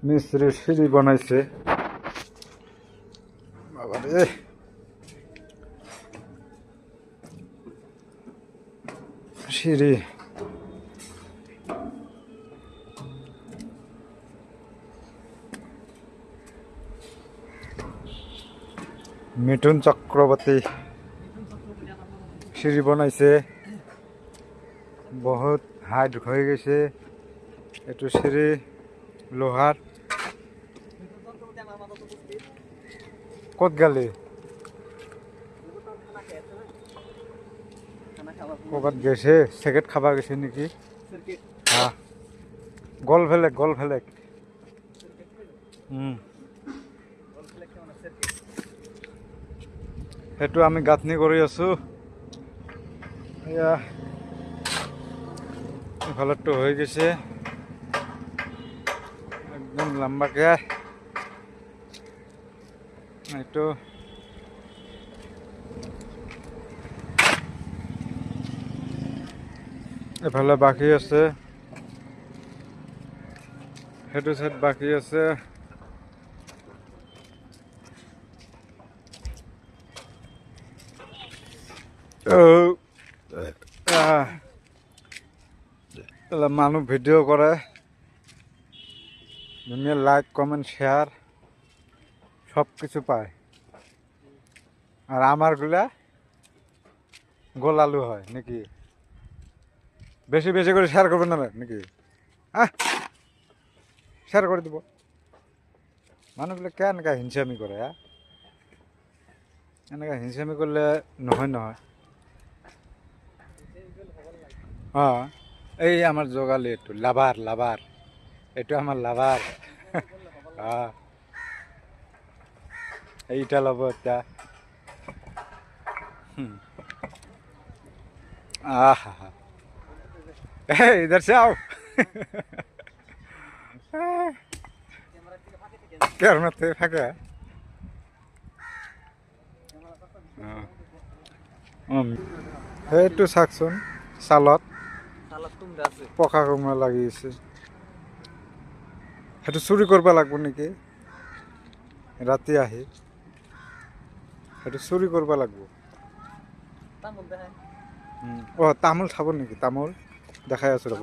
মিস্ত্রি সিঁড়ি বানাইছে বাবা রে। সিঁড়ি মিঠুন চক্রবর্তী সিঁড়ি বানাইছে, বহুত হাইট হয়ে গেছে। একটু সিঁড়ি লোহার। কত গেলে কবাত গেছে, সেকেট খাবা গেছে নাকি? হ্যাঁ, গল ফেলেক গল ফেলেক। সেইটো আমি গাঁথনি কৰি আছো। এয়া এফালেতো হৈ গৈছে একদম লম্বাকে। এইটো এফালে বাকী আছে, সেইটো চাইড বাকী আছে। মানুহ ভিডিঅ' কৰে, ধুনীয়া লাইক কমেন্ট শেয়ার সব কিছু পায়। আর আমারগুলা গোলালু হয় নাকি? বেশি বেশি করে শেয়ার করবেন না নাকি? হ্যাঁ, শেয়ার করে দিব। মানুষগুলো কেন এনেকা হিংসামি করে? হ্যাঁ, এনেকা হিংসামি করলে নহয় নহয়। হ্যাঁ, এই আমার জোগালি একটু লাভার লাভার, এটা আমার লাভার। হ্যাঁ, এইটা লব এটা। आहा, इधर से आओ। कैमरा थे फाके সেইটো চাকচোন, চালত পকা কুমড়া লাগিছে। সেইটো চুরি করবা লাগবো নাকি? রাতে আহি সেইটো চুরি করবা লাগবো। ও তামোল খাব নাকি? তামোল দেখাই আছো রব।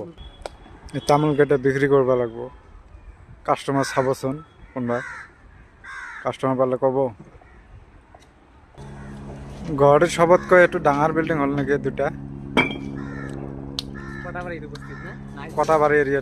এই তামোল কেটে বিক্রি করবা লাগবো। কাস্টমার চাবচোন, কোনবা কাস্টমার পালে কব। ঘৰটো সবতকৈ এইটো ডাঙৰ বিল্ডিং হল নেকি? দুটা কটাবাৰী এৰিয়া।